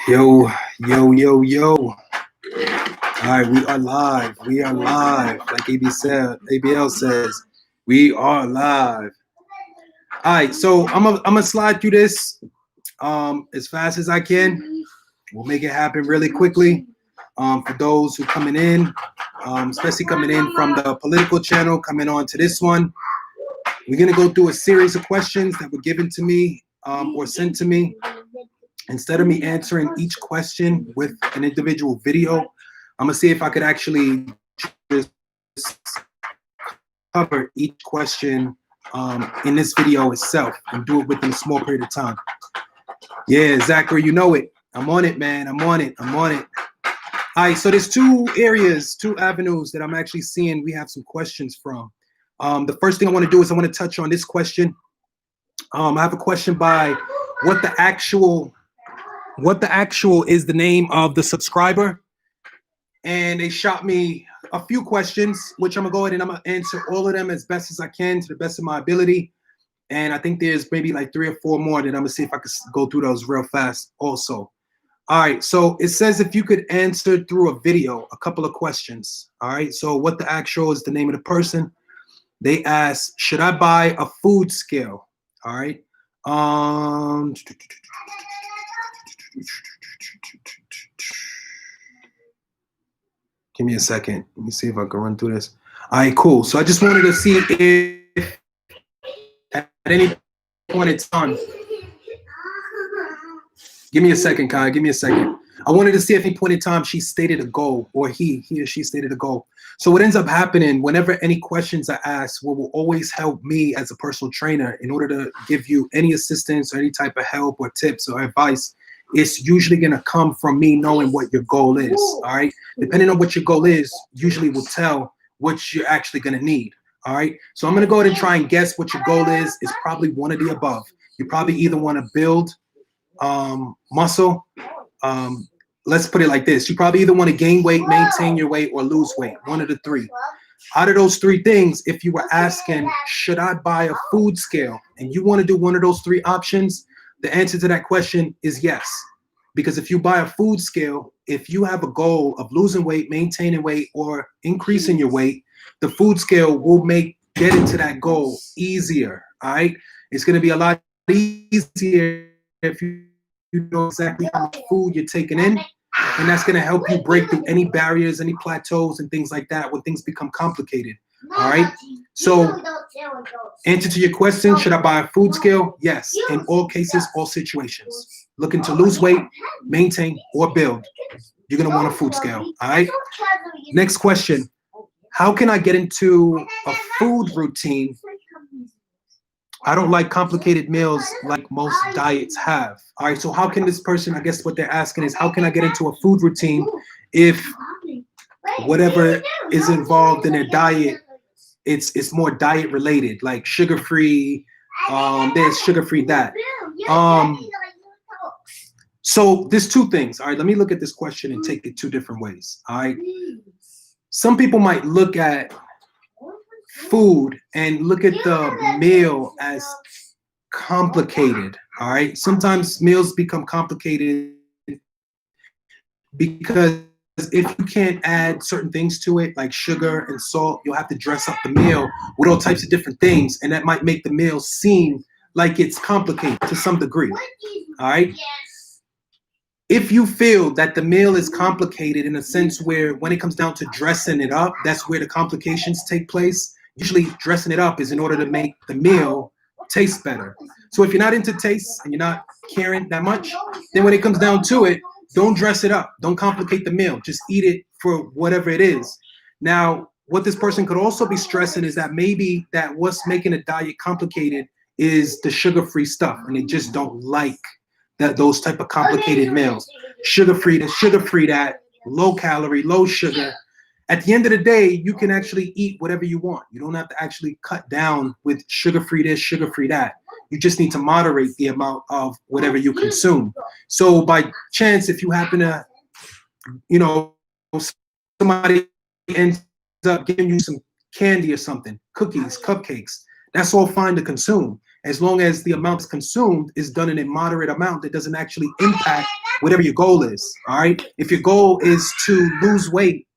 Yo, yo, yo, yo. All right, we are live. We are live. Like ABL says, we are live. All right, so I'm gonna slide through this as fast as I can. We'll make it happen really quickly. For those who coming in, especially coming in from the political channel, coming on to this one, we're gonna go through a series of questions that were given to me or sent to me. Instead of me answering each question with an individual video, I'm gonna see if I could actually just cover each question in this video itself and do it within a small period of time. Yeah, Zachary, you know it. I'm on it, man. I'm on it. I'm on it. All right, so there's two avenues that I'm actually seeing we have some questions from. The first thing I want to do is I want to touch on this question. I have a question by what the actual is the name of the subscriber, and they shot me a few questions, which I'm gonna go ahead and I'm gonna answer all of them as best as I can to the best of my ability. And I think there's maybe like 3 or 4 more that I'm gonna see if I can go through those real fast also. All right, so it says if you could answer through a video a couple of questions. All right, so what the actual is the name of the person. They asked, should I buy a food scale? All right. Give me a second. Let me see if I can run through this. All right, cool. So I just wanted to see if at any point in time, give me a second, Kai. Give me a second. I wanted to see if at any point in time she stated a goal, or he or she stated a goal. So what ends up happening whenever any questions are asked, what will always help me as a personal trainer in order to give you any assistance or any type of help or tips or advice, it's usually going to come from me knowing what your goal is. All right. Depending on what your goal is, usually will tell what you're actually going to need. All right. So I'm going to go ahead and try and guess what your goal is. It's probably one of the above. You probably either want to build muscle. Let's put it like this. You probably either want to gain weight, maintain your weight, or lose weight. One of the three. Out of those 3 things, if you were asking, should I buy a food scale? And you want to do one of those 3 options, the answer to that question is yes. Because if you buy a food scale, if you have a goal of losing weight, maintaining weight, or increasing your weight, the food scale will make getting to that goal easier. All right. It's going to be a lot easier if you know exactly how much food you're taking in. And that's going to help you break through any barriers, any plateaus, and things like that when things become complicated. All right. So, answer to your question, should I buy a food scale? Yes. In all cases, all situations. Looking to lose weight, maintain, or build, you're going to want a food scale. All right. Next question. How can I get into a food routine? I don't like complicated meals like most diets have. All right, so how can this person, I guess what they're asking is, how can I get into a food routine if whatever is involved in their diet, it's more diet related, like sugar-free, there's sugar-free that. So there's 2 things. All right, let me look at this question and take it 2 different ways. All right. Some people might look at food and look at the meal as complicated. All right. Sometimes meals become complicated because if you can't add certain things to it, like sugar and salt, you'll have to dress up the meal with all types of different things. And that might make the meal seem like it's complicated to some degree. All right. If you feel that the meal is complicated in a sense where when it comes down to dressing it up, that's where the complications take place. Usually dressing it up is in order to make the meal taste better. So if you're not into taste and you're not caring that much, then when it comes down to it, don't dress it up. Don't complicate the meal. Just eat it for whatever it is. Now, what this person could also be stressing is that maybe that what's making a diet complicated is the sugar-free stuff, and they just don't like those type of complicated meals. Sugar-free this, sugar-free that, low calorie, low sugar. At the end of the day, you can actually eat whatever you want. You don't have to actually cut down with sugar-free this, sugar-free that. You just need to moderate the amount of whatever you consume. So by chance, if you happen to, somebody ends up giving you some candy or something, cookies, cupcakes, that's all fine to consume. as long as the amount consumed is done in a moderate amount that doesn't actually impact whatever your goal is. All right. If your goal is to lose weight,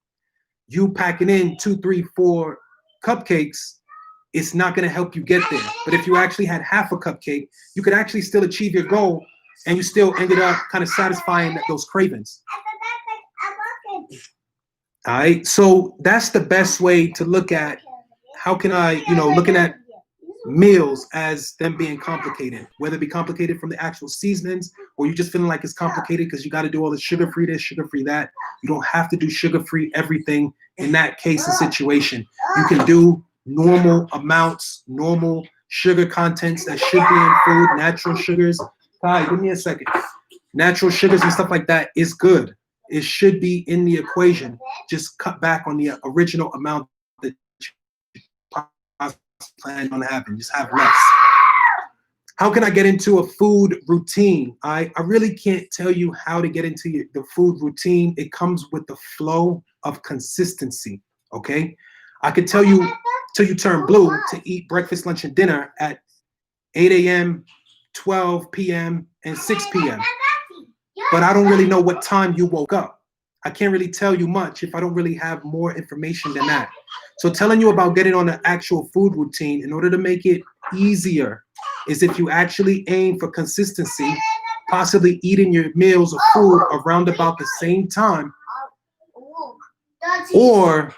you packing in 2, 3, 4 cupcakes, it's not going to help you get there. But if you actually had half a cupcake, you could actually still achieve your goal, and you still ended up kind of satisfying those cravings. All right. So that's the best way to look at how can I, looking at meals as them being complicated, whether it be complicated from the actual seasonings or you just feeling like it's complicated because you got to do all the sugar-free this, sugar-free that. You don't have to do sugar-free everything in that case and situation. You can do normal amounts, normal sugar contents that should be in food, natural sugars. Hi, give me a second. Natural sugars and stuff like that is good. It should be in the equation. Just cut back on the original amount that you plan on having. Just have less. How can I get into a food routine? I really can't tell you how to get into the food routine. It comes with the flow of consistency, okay? I could tell you till you turn blue to eat breakfast, lunch, and dinner at 8 a.m., 12 p.m., and 6 p.m. But I don't really know what time you woke up. I can't really tell you much if I don't really have more information than that. So telling you about getting on an actual food routine in order to make it easier is if you actually aim for consistency, possibly eating your meals of food around about the same time. Or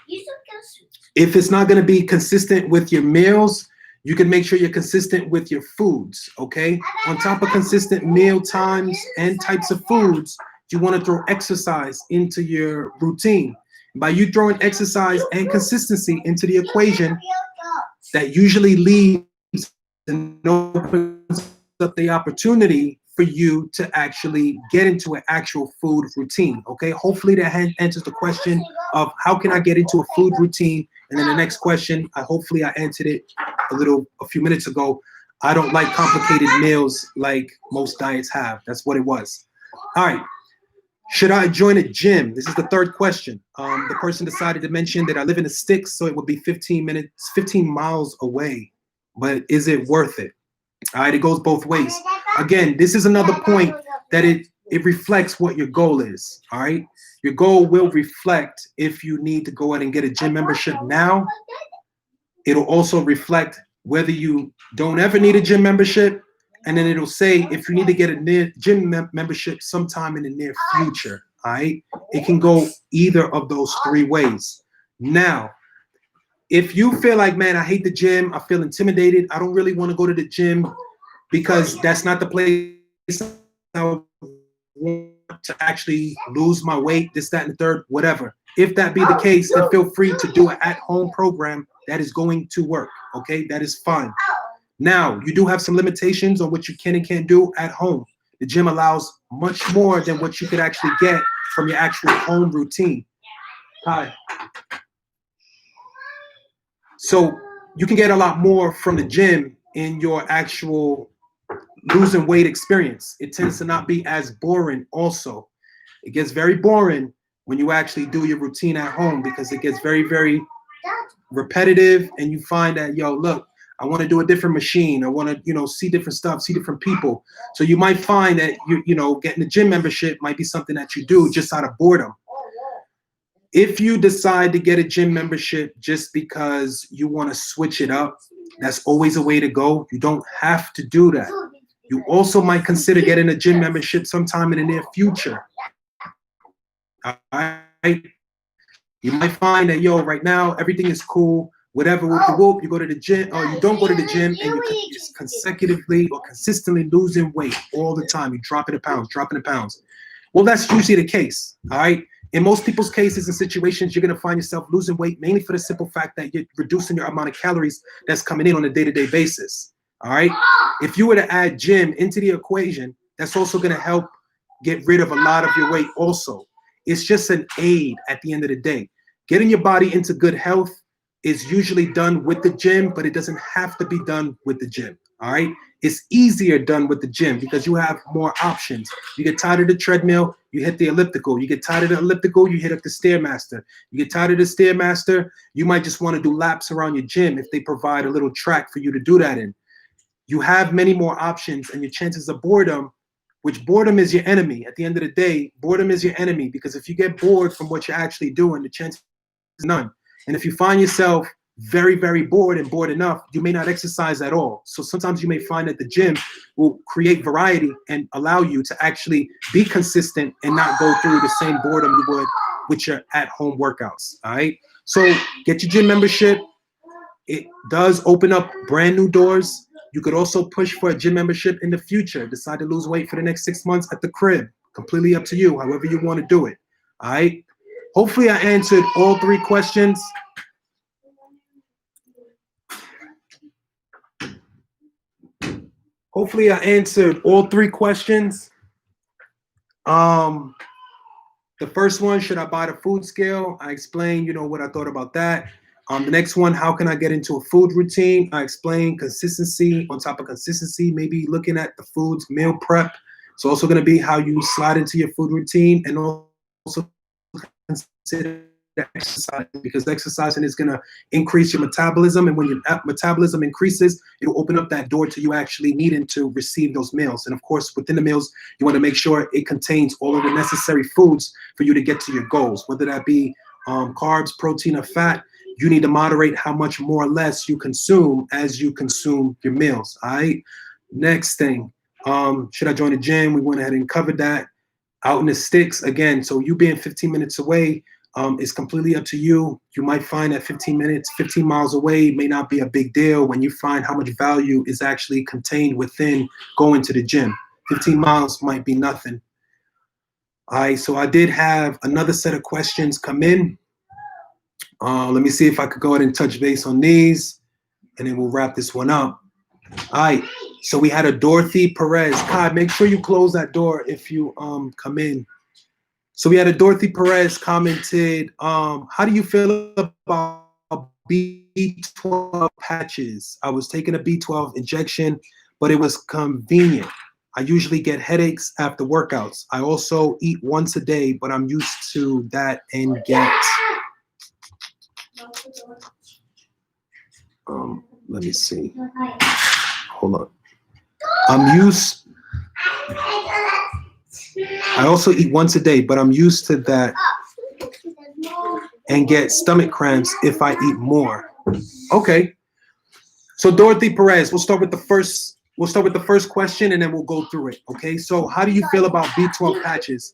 if it's not going to be consistent with your meals, you can make sure you're consistent with your foods, okay? On top of consistent meal times and types of foods, you want to throw exercise into your routine. By you throwing exercise and consistency into the equation, that usually leaves and opens up the opportunity for you to actually get into an actual food routine, okay? Hopefully that answers the question of how can I get into a food routine? And then the next question, hopefully I answered it a few minutes ago. I don't like complicated meals like most diets have. That's what it was. All right. Should I join a gym? This is the third question. The person decided to mention that I live in the sticks, so it would be 15 miles away. But is it worth it? All right, it goes both ways. Again, this is another point that it reflects what your goal is. All right, your goal will reflect if you need to go out and get a gym membership now. It'll also reflect whether you don't ever need a gym membership. And then it'll say if you need to get a gym membership sometime in the near future, all right? It can go either of those three ways. Now, if you feel like, man, I hate the gym, I feel intimidated, I don't really want to go to the gym because that's not the place I want to actually lose my weight, this, that, and the third, whatever. If that be the case, then feel free to do an at-home program that is going to work, okay? That is fine. Now, you do have some limitations on what you can and can't do at home. The gym allows much more than what you could actually get from your actual home routine. Hi. So you can get a lot more from the gym in your actual losing weight experience. It tends to not be as boring also. It gets very boring when you actually do your routine at home because it gets very, very repetitive and you find that, yo, look, I want to do a different machine. I want to, see different stuff, see different people. So you might find that, getting a gym membership might be something that you do just out of boredom. If you decide to get a gym membership just because you want to switch it up, that's always a way to go. You don't have to do that. You also might consider getting a gym membership sometime in the near future. All right? You might find that, right now, everything is cool. Whatever, whoop, you go to the gym, or you don't go to the gym, and you're consecutively or consistently losing weight all the time. You're dropping the pounds. Well, that's usually the case, all right? In most people's cases and situations, you're going to find yourself losing weight mainly for the simple fact that you're reducing your amount of calories that's coming in on a day-to-day basis, all right? If you were to add gym into the equation, that's also going to help get rid of a lot of your weight also. It's just an aid at the end of the day. Getting your body into good health is usually done with the gym, but it doesn't have to be done with the gym, all right? It's easier done with the gym because you have more options. You get tired of the treadmill, you hit the elliptical. You get tired of the elliptical, you hit up the Stairmaster. You get tired of the Stairmaster, you might just want to do laps around your gym if they provide a little track for you to do that in. you have many more options, and your chances of boredom, which boredom is your enemy. At the end of the day, boredom is your enemy, because if you get bored from what you're actually doing, the chance is none. And if you find yourself very, very bored and bored enough, you may not exercise at all. So sometimes you may find that the gym will create variety and allow you to actually be consistent and not go through the same boredom you would with your at-home workouts. All right. So get your gym membership. It does open up brand new doors. You could also push for a gym membership in the future. Decide to lose weight for the next 6 months at the crib. Completely up to you, however you want to do it. All right. Hopefully I answered all 3 questions. Hopefully I answered all 3 questions. The first one, should I buy the food scale? I explained, what I thought about that. The next one, how can I get into a food routine? I explained consistency on top of consistency, maybe looking at the foods, meal prep. It's also going to be how you slide into your food routine, and also consider exercise, because exercising is going to increase your metabolism, and when your metabolism increases, it'll open up that door to you actually needing to receive those meals. And of course, within the meals, you want to make sure it contains all of the necessary foods for you to get to your goals, whether that be carbs, protein, or fat. You need to moderate how much more or less you consume as you consume your meals. All right. Next thing, should I join the gym? We went ahead and covered that. Out in the sticks again. So you being 15 minutes away, is completely up to you. You might find that 15 miles away may not be a big deal when you find how much value is actually contained within going to the gym. 15 miles might be nothing. All right, so I did have another set of questions come in. Let me see if I could go ahead and touch base on these, and then we'll wrap this one up. All right, so we had a Dorothy Perez. Kai, make sure you close that door if you come in. So we had a Dorothy Perez commented, how do you feel about B12 patches? I was taking a B12 injection, but it was convenient. I usually get headaches after workouts. I also eat once a day, but I'm used to that and get, let me see. Hold on. I also eat once a day, but I'm used to that and get stomach cramps if I eat more. Okay. So Dorothy Perez, we'll start with the first question, and then we'll go through it. Okay. So how do you feel about B12 patches?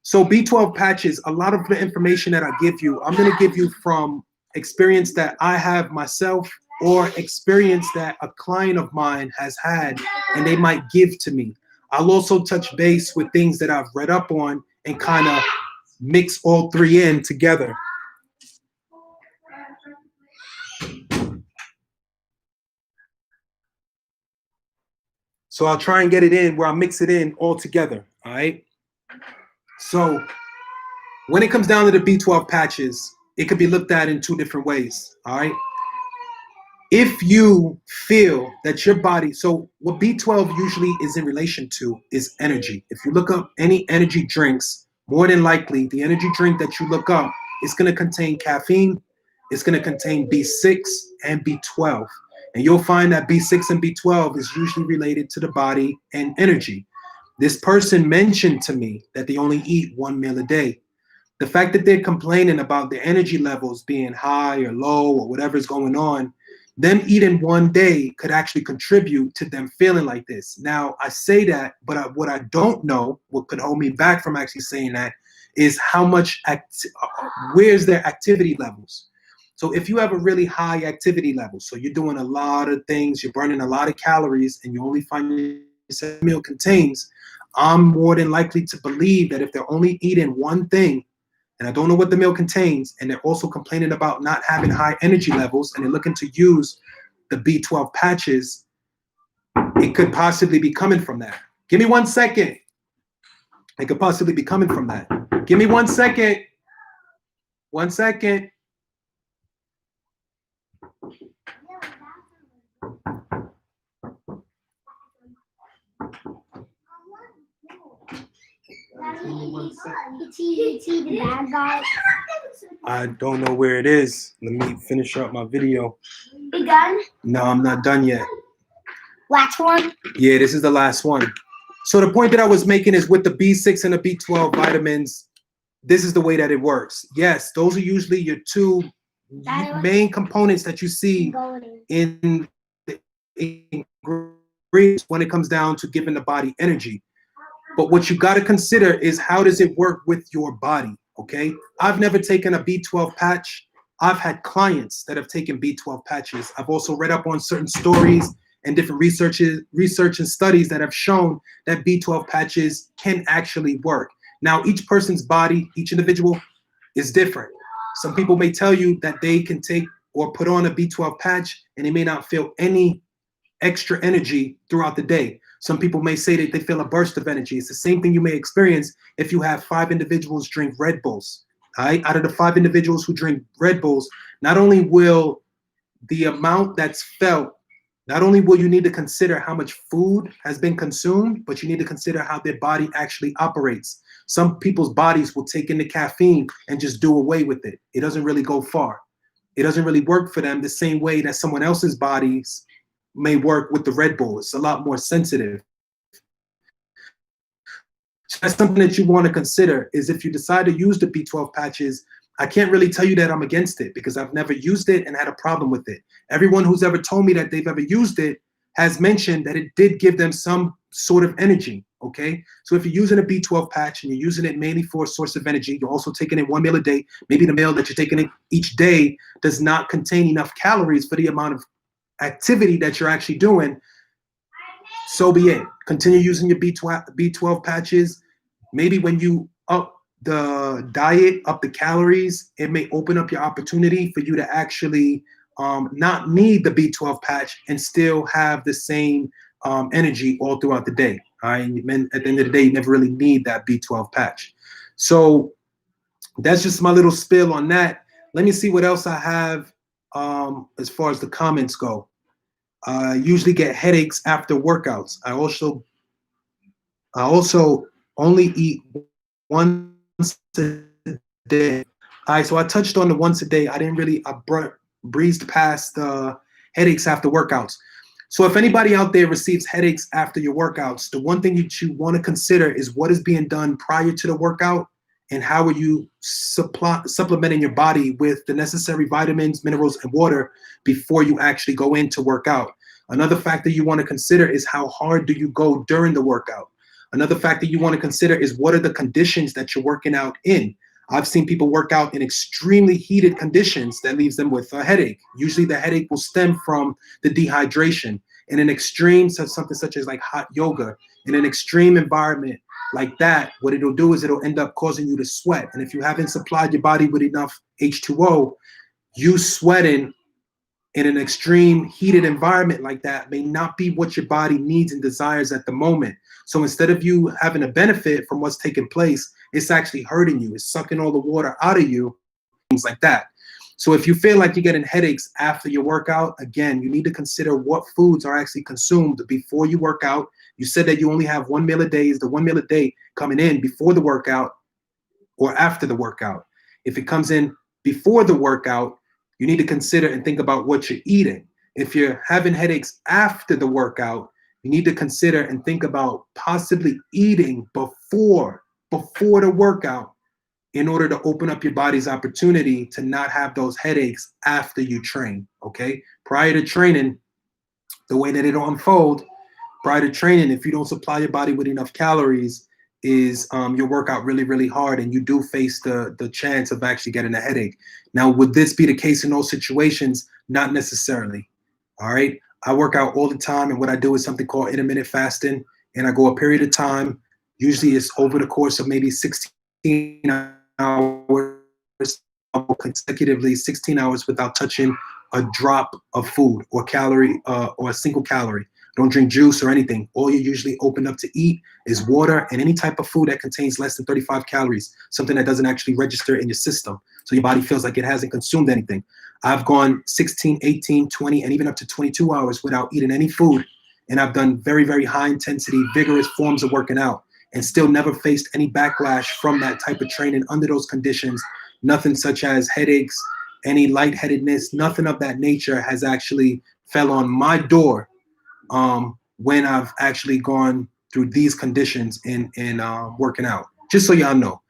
So B12 patches, a lot of the information that I give you, I'm going to give you from experience that I have myself, or experience that a client of mine has had and they might give to me. I'll also touch base with things that I've read up on and kind of mix all 3 in together. So I'll try and get it in where I mix it in all together, all right? So when it comes down to the B12 patches, it could be looked at in 2 different ways, all right? If you feel that your body, so what B12 usually is in relation to is energy. If you look up any energy drinks, more than likely the energy drink that you look up is going to contain caffeine, it's going to contain B6 and B12. And you'll find that B6 and B12 is usually related to the body and energy. This person mentioned to me that they only eat 1 meal a day. The fact that they're complaining about their energy levels being high or low or whatever's going on, them eating 1 day could actually contribute to them feeling like this. Now, I say that, but what I don't know, what could hold me back from actually saying that, is how much, where's their activity levels. So if you have a really high activity level, so you're doing a lot of things, you're burning a lot of calories, and you only find your meal contains, I'm more than likely to believe that if they're only eating 1 thing, and I don't know what the meal contains, and they're also complaining about not having high energy levels, and they're looking to use the B12 patches, it could possibly be coming from that. Give me 1 second. It could possibly be coming from that. Give me 1 second. 1 second. I don't know where it is. Let me finish up my video. You done? No, I'm not done yet. Last one? Yeah, this is the last one. So the point that I was making is with the B6 and the B12 vitamins, this is the way that it works. Yes, those are usually your two main components that you see in the ingredients when it comes down to giving the body energy. But what you got to consider is how does it work with your body, okay? I've never taken a B12 patch. I've had clients that have taken B12 patches. I've also read up on certain stories and different research and studies that have shown that B12 patches can actually work. Now, each person's body, each individual is different. Some people may tell you that they can take or put on a B12 patch and they may not feel any extra energy throughout the day. Some people may say that they feel a burst of energy. It's the same thing you may experience if you have 5 individuals drink Red Bulls. All right? Out of the 5 individuals who drink Red Bulls, not only will the amount that's felt, not only will you need to consider how much food has been consumed, but you need to consider how their body actually operates. Some people's bodies will take in the caffeine and just do away with it. It doesn't really go far. It doesn't really work for them the same way that someone else's bodies may work with the Red Bull. It's a lot more sensitive. So that's something that you want to consider is if you decide to use the B12 patches, I can't really tell you that I'm against it because I've never used it and had a problem with it. Everyone who's ever told me that they've ever used it has mentioned that it did give them some sort of energy, okay? So if you're using a B12 patch and you're using it mainly for a source of energy, you're also taking it 1 meal a day, maybe the meal that you're taking it each day does not contain enough calories for the amount of activity that you're actually doing, so be it. Continue using your B12 patches. Maybe when you up the diet, up the calories, it may open up your opportunity for you to actually not need the B12 patch and still have the same energy all throughout the day. All right, and at the end of the day, you never really need that B12 patch. So that's just my little spill on that. Let me see what else I have as far as the comments go. I usually get headaches after workouts. I also only eat once a day. All right, so I touched on the once a day. I breezed past headaches after workouts. So if anybody out there receives headaches after your workouts, the one thing that you want to consider is what is being done prior to the workout and how are you supplementing your body with the necessary vitamins, minerals, and water before you actually go in to work out. Another factor you want to consider is how hard do you go during the workout. Another factor you want to consider is what are the conditions that you're working out in. I've seen people work out in extremely heated conditions that leaves them with a headache. Usually the headache will stem from the dehydration. In an extreme, something such as like hot yoga, in an extreme environment like that, what it'll do is it'll end up causing you to sweat. And if you haven't supplied your body with enough H2O, you sweating in an extreme heated environment like that may not be what your body needs and desires at the moment. So instead of you having a benefit from what's taking place, it's actually hurting you. It's sucking all the water out of you, things like that. So if you feel like you're getting headaches after your workout, again, you need to consider what foods are actually consumed before you work out. You said that you only have 1 meal a day. Is the 1 meal a day coming in before the workout or after the workout? If it comes in before the workout, you need to consider and think about what you're eating. If you're having headaches after the workout, you need to consider and think about possibly eating before the workout in order to open up your body's opportunity to not have those headaches after you train, okay? Prior to training, the way that it'll unfold, prior to training, if you don't supply your body with enough calories, is your workout really, really hard and you do face the chance of actually getting a headache. Now, would this be the case in those situations? Not necessarily, all right? I work out all the time and what I do is something called intermittent fasting and I go a period of time, usually it's over the course of maybe 16 hours, consecutively 16 hours without touching a drop of food or calorie or a single calorie. Don't drink juice or anything. All you usually open up to eat is water and any type of food that contains less than 35 calories, something that doesn't actually register in your system. So your body feels like it hasn't consumed anything. I've gone 16, 18, 20, and even up to 22 hours without eating any food. And I've done very, very high intensity, vigorous forms of working out and still never faced any backlash from that type of training under those conditions. Nothing such as headaches, any lightheadedness, nothing of that nature has actually fell on my door when I've actually gone through these conditions in working out. Just so y'all know,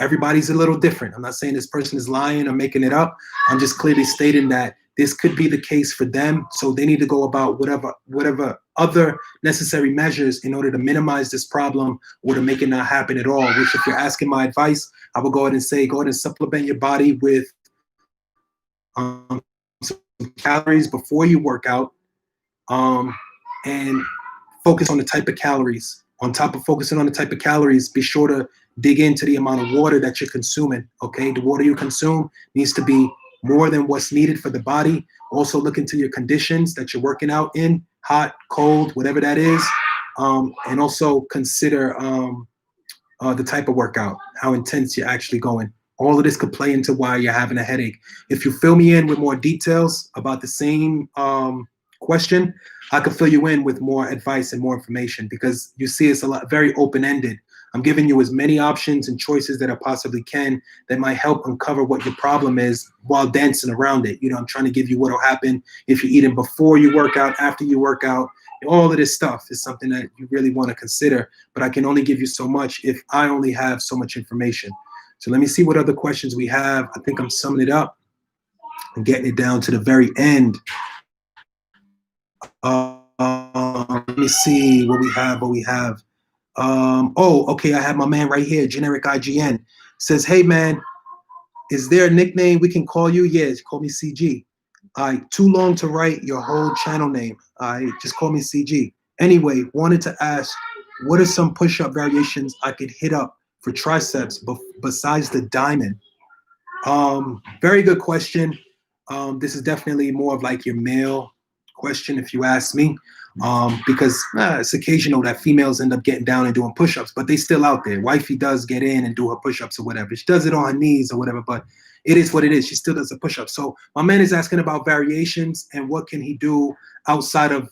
everybody's a little different. I'm not saying this person is lying or making it up. I'm just clearly stating that this could be the case for them. So they need to go about whatever other necessary measures in order to minimize this problem or to make it not happen at all. Which, if you're asking my advice, I would go ahead and say, go ahead and supplement your body with some calories before you work out, and focus on the type of calories. On top of focusing on the type of calories, be sure to dig into the amount of water that you're consuming. Okay, the water you consume needs to be more than what's needed for the body. Also look into your conditions that you're working out in, hot, cold, whatever that is, and also consider the type of workout, how intense you're actually going. All of this could play into why you're having a headache. If you fill me in with more details about the same question, I could fill you in with more advice and more information, because you see it's very open-ended. I'm giving you as many options and choices that I possibly can that might help uncover what your problem is while dancing around it. I'm trying to give you what'll happen if you're eating before you work out, after you work out. All of this stuff is something that you really want to consider, but I can only give you so much if I only have so much information. So let me see what other questions we have. I think I'm summing it up and getting it down to the very end. Let me see what we have. Oh, okay, I have my man right here, Generic IGN. Says, hey, man, is there a nickname we can call you? Yeah, call me CG. All right, too long to write your whole channel name. All right, just call me CG. Anyway, wanted to ask, what are some push-up variations I could hit up for triceps besides the diamond? Very good question. This is definitely more of like your male question, if you ask me, because it's occasional that females end up getting down and doing push-ups, but they still out there. Wifey does get in and do her push-ups or whatever. She does it on her knees or whatever, but it is what it is. She still does a push-up. So my man is asking about variations and what can he do outside of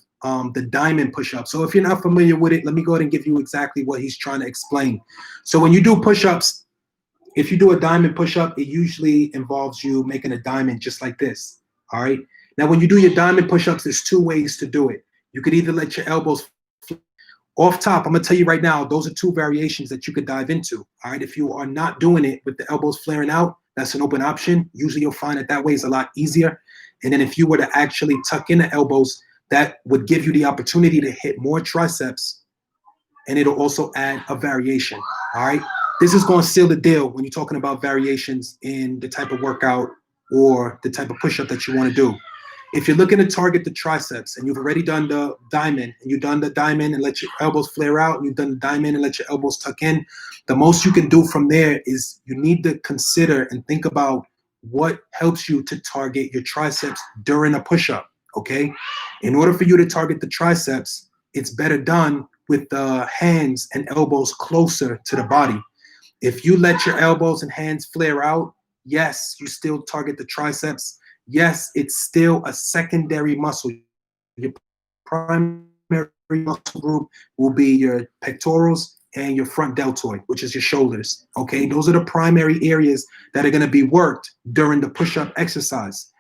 the diamond push-up. So if you're not familiar with it, let me go ahead and give you exactly what he's trying to explain. So when you do push-ups, if you do a diamond push-up, it usually involves you making a diamond just like this, all right? Now, when you do your diamond push-ups, there's two ways to do it. You could either let your elbows off top. I'm gonna tell you right now, those are two variations that you could dive into, all right? If you are not doing it with the elbows flaring out, that's an open option. Usually you'll find that way is a lot easier. And then if you were to actually tuck in the elbows, that would give you the opportunity to hit more triceps, and it'll also add a variation, all right? This is going to seal the deal when you're talking about variations in the type of workout or the type of push-up that you want to do. If you're looking to target the triceps and you've already done the diamond, and you've done the diamond and let your elbows flare out, and you've done the diamond and let your elbows tuck in, the most you can do from there is you need to consider and think about what helps you to target your triceps during a push-up, okay? In order for you to target the triceps, it's better done with the hands and elbows closer to the body. If you let your elbows and hands flare out, yes, you still target the triceps. Yes, it's still a secondary muscle. Your primary muscle group will be your pectorals and your front deltoid, which is your shoulders, okay? Those are the primary areas that are gonna be worked during the push-up exercise.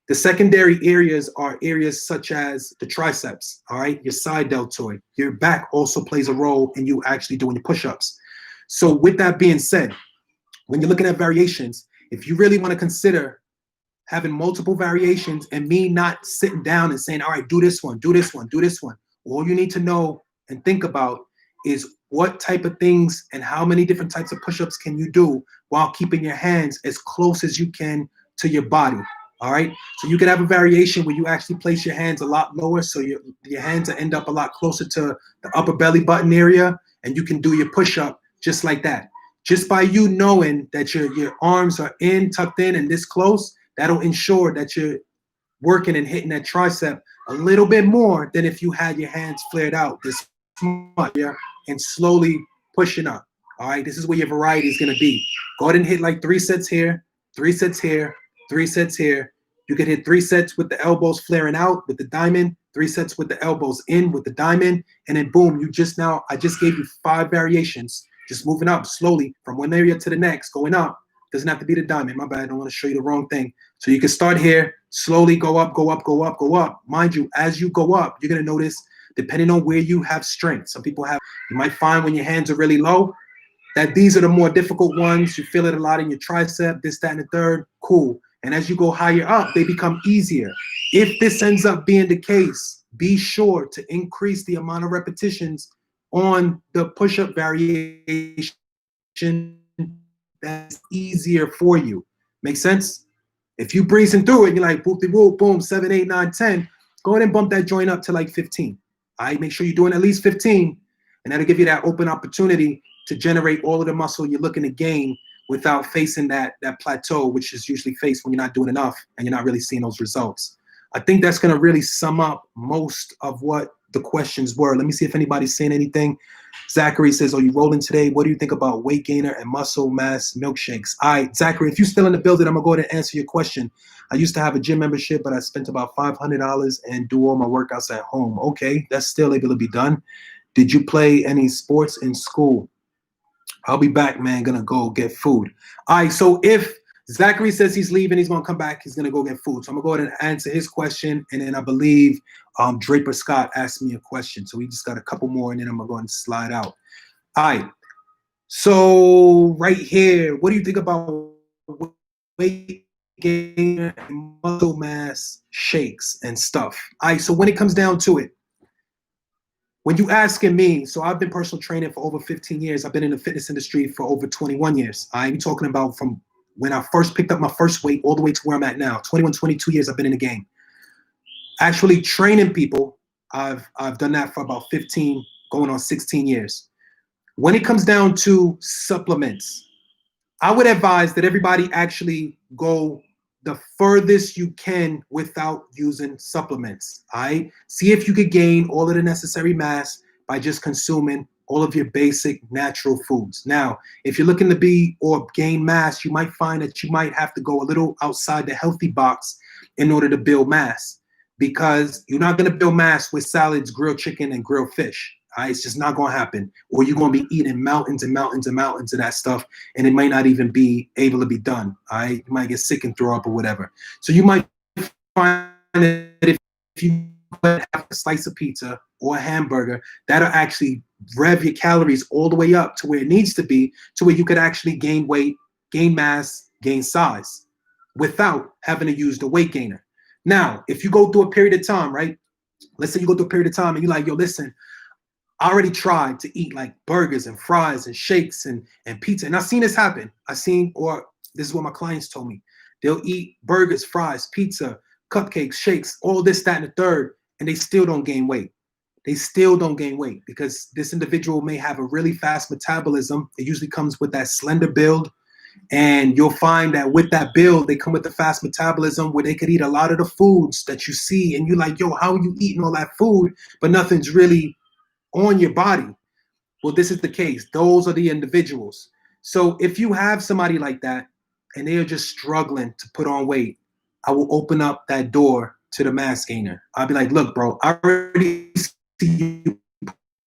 The secondary areas are areas such as the triceps, all right? Your side deltoid. Your back also plays a role in you actually doing your push-ups. So with that being said, when you're looking at variations, if you really want to consider having multiple variations and me not sitting down and saying, all right, do this one, do this one, do this one. All you need to know and think about is what type of things and how many different types of push-ups can you do while keeping your hands as close as you can to your body, all right? So you can have a variation where you actually place your hands a lot lower, so your hands end up a lot closer to the upper belly button area, and you can do your push-up just like that. Just by you knowing that your arms are tucked in and this close, that'll ensure that you're working and hitting that tricep a little bit more than if you had your hands flared out this much, yeah, and slowly pushing up. All right, this is where your variety is going to be. Go ahead and hit like 3 sets here, 3 sets here, 3 sets here. You can hit 3 sets with the elbows flaring out with the diamond, 3 sets with the elbows in with the diamond, and then boom, I just gave you 5 variations. Just moving up slowly from one area to the next, going up. Doesn't have to be the diamond. My bad. I don't want to show you the wrong thing. So you can start here, slowly go up, go up, go up, go up. Mind you, as you go up, you're gonna notice, depending on where you have strength, some people have, you might find when your hands are really low, that these are the more difficult ones. You feel it a lot in your tricep, this, that, and the third, cool. And as you go higher up, they become easier. If this ends up being the case, be sure to increase the amount of repetitions on the push-up variation that's easier for you. Make sense? If you breezing through it, you're like, boop, de whoop, boom, 7, 8, 9, 10, go ahead and bump that joint up to like 15. All right, make sure you're doing at least 15, and that'll give you that open opportunity to generate all of the muscle you're looking to gain without facing that plateau, which is usually faced when you're not doing enough and you're not really seeing those results. I think that's going to really sum up most of what the questions were. Let me see if anybody's saying anything. Zachary says, "Are you rolling today? What do you think about weight gainer and muscle mass milkshakes?" All right, Zachary, if you're still in the building, I'm going to go ahead and answer your question. I used to have a gym membership, but I spent about $500 and do all my workouts at home. Okay, that's still able to be done. Did you play any sports in school? I'll be back, man. Gonna go get food. All right, so if Zachary says he's leaving, he's gonna come back, he's gonna go get food. So I'm gonna go ahead and answer his question, and then I believe Draper Scott asked me a question. So we just got a couple more, and then I'm gonna go and slide out. All right, so right here, what do you think about weight gain and muscle mass shakes and stuff? All right, so when it comes down to it, when you asking me, so I've been personal training for over 15 years. I've been in the fitness industry for over 21 years. I'm talking about from when I first picked up my first weight all the way to where I'm at now. 21, 22 years I've been in the game. Actually training people, I've done that for about 15, going on 16 years. When it comes down to supplements, I would advise that everybody actually go the furthest you can without using supplements. All right, see if you could gain all of the necessary mass by just consuming all of your basic natural foods. Now, if you're looking to be or gain mass, you might find that you might have to go a little outside the healthy box in order to build mass, because you're not going to build mass with salads, grilled chicken, and grilled fish. All right, it's just not going to happen. Or you're going to be eating mountains and mountains and mountains of that stuff, and it might not even be able to be done. All right, you might get sick and throw up or whatever. So you might find that if you have a slice of pizza or a hamburger, that'll actually rev your calories all the way up to where it needs to be, to where you could actually gain weight, gain mass, gain size without having to use the weight gainer. Now, if you go through a period of time, right? Let's say you go through a period of time and you're like, yo, listen, I already tried to eat like burgers and fries and shakes and pizza. And I've seen this happen. Or this is what my clients told me. They'll eat burgers, fries, pizza, cupcakes, shakes, all this, that, and the third, and they still don't gain weight. They still don't gain weight because this individual may have a really fast metabolism. It usually comes with that slender build. And you'll find that with that build, they come with the fast metabolism where they could eat a lot of the foods that you see. And you're like, yo, how are you eating all that food, but nothing's really on your body? Well, this is the case. Those are the individuals. So if you have somebody like that and they are just struggling to put on weight, I will open up that door to the mass gainer. I'll be like, look, bro, I already see you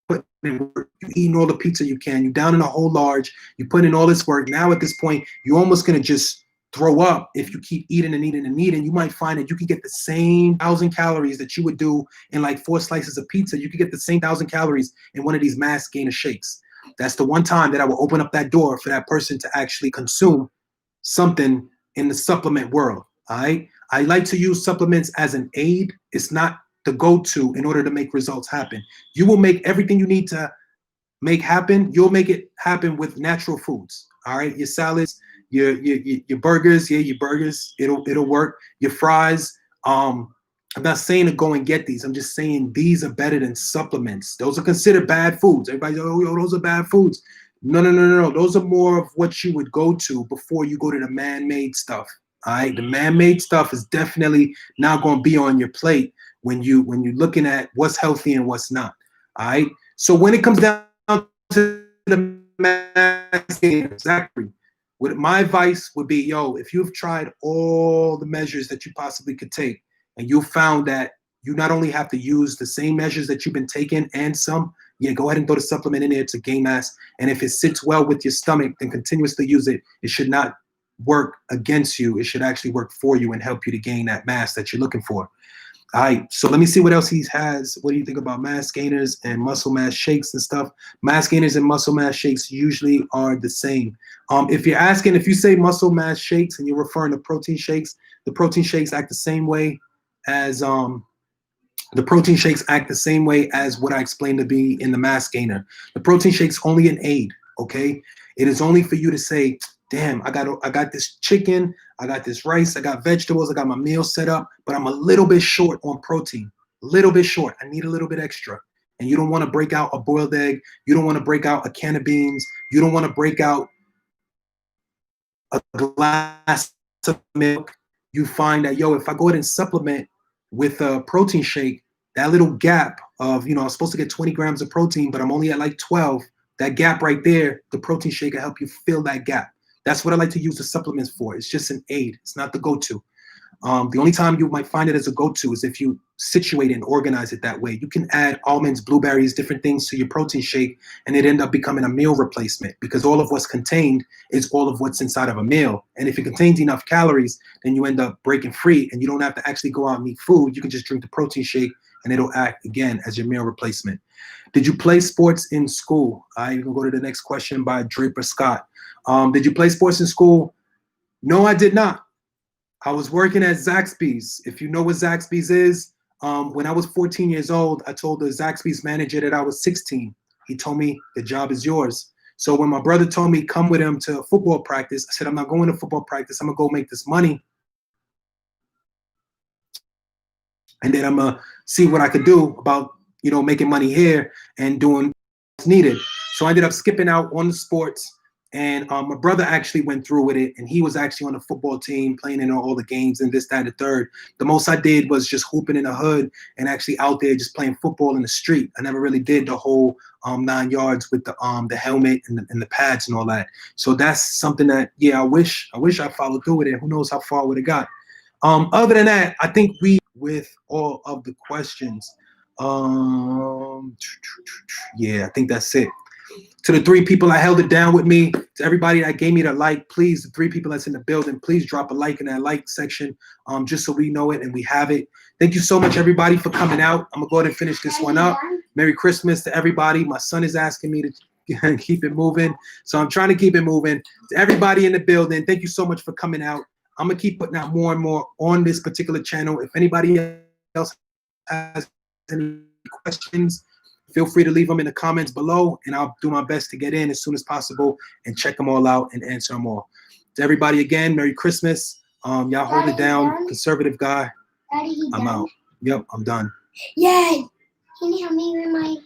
putting in work. You're eating all the pizza you can. You're down in a whole large. You put in all this work. Now at this point, you're almost going to just throw up if you keep eating and eating and eating. You might find that you can get the same 1,000 calories that you would do in like 4 slices of pizza. You could get the same 1,000 calories in one of these mass gainer shakes. That's the one time that I will open up that door for that person to actually consume something in the supplement world. All right. I like to use supplements as an aid. It's not the go-to in order to make results happen. You will make everything you need to make happen. You'll make it happen with natural foods. All right. Your salads, your burgers, your burgers, it'll work. Your fries. I'm not saying to go and get these. I'm just saying these are better than supplements. Those are considered bad foods. Everybody's like, oh, yo, those are bad foods. No. Those are more of what you would go to before you go to the man-made stuff. All right. The man-made stuff is definitely not going to be on your plate when you're looking at what's healthy and what's not. All right. So when it comes down to the mass gainer, exactly. What my advice would be, yo, if you've tried all the measures that you possibly could take, and you found that you not only have to use the same measures that you've been taking and some, yeah, go ahead and throw the supplement in there to gain mass. And if it sits well with your stomach, then continuously use it. It should not work against you. It should actually work for you and help you to gain that mass that you're looking for. All right, so let me see what else he has. What do you think about mass gainers and muscle mass shakes and stuff? Mass gainers and muscle mass shakes usually are the same. If you're asking, if you say muscle mass shakes and you're referring to protein shakes, the protein shakes act the same way as what I explained to be in the mass gainer. The protein shake's only an aid, okay? It is only for you to say, damn, I got this chicken, I got this rice, I got vegetables, I got my meal set up, but I'm a little bit short on protein, a little bit short. I need a little bit extra. And you don't want to break out a boiled egg. You don't want to break out a can of beans. You don't want to break out a glass of milk. You find that, yo, if I go ahead and supplement with a protein shake, that little gap of, I'm supposed to get 20 grams of protein, but I'm only at like 12, that gap right there, the protein shake will help you fill that gap. That's what I like to use the supplements for. It's just an aid. It's not the go-to. The only time you might find it as a go-to is if you situate and organize it that way. You can add almonds, blueberries, different things to your protein shake, and it end up becoming a meal replacement because all of what's contained is all of what's inside of a meal. And if it contains enough calories, then you end up breaking free and you don't have to actually go out and eat food. You can just drink the protein shake and it'll act again as your meal replacement. Did you play sports in school? You can go to the next question by Draper Scott. Did you play sports in school? No, I did not. I was working at Zaxby's. If you know what Zaxby's is, when I was 14 years old, I told the Zaxby's manager that I was 16. He told me, the job is yours. So when my brother told me come with him to football practice, I said, I'm not going to football practice. I'm going to go make this money. And then I'm going to see what I could do about, making money here and doing what's needed. So I ended up skipping out on the sports. And my brother actually went through with it, and he was actually on the football team, playing in all the games and this, that, and the third. The most I did was just hooping in the hood and actually out there just playing football in the street. I never really did the whole 9 yards with the helmet and the pads and all that. So that's something that, I wish I followed through with it. Who knows how far I would have got. Other than that, I think we with all of the questions. I think that's it. To the 3 people that held it down with me, to everybody that gave me the like, please, the 3 people that's in the building, please drop a like in that like section, just so we know it and we have it. Thank you so much, everybody, for coming out. I'm going to go ahead and finish this one up. Merry Christmas to everybody. My son is asking me to keep it moving, so I'm trying to keep it moving. To everybody in the building, thank you so much for coming out. I'm going to keep putting out more and more on this particular channel. If anybody else has any questions, feel free to leave them in the comments below, and I'll do my best to get in as soon as possible and check them all out and answer them all. To everybody again, Merry Christmas. Y'all hold it down. Conservative guy. I'm out. Yep, I'm done. Yay! Can you help me with my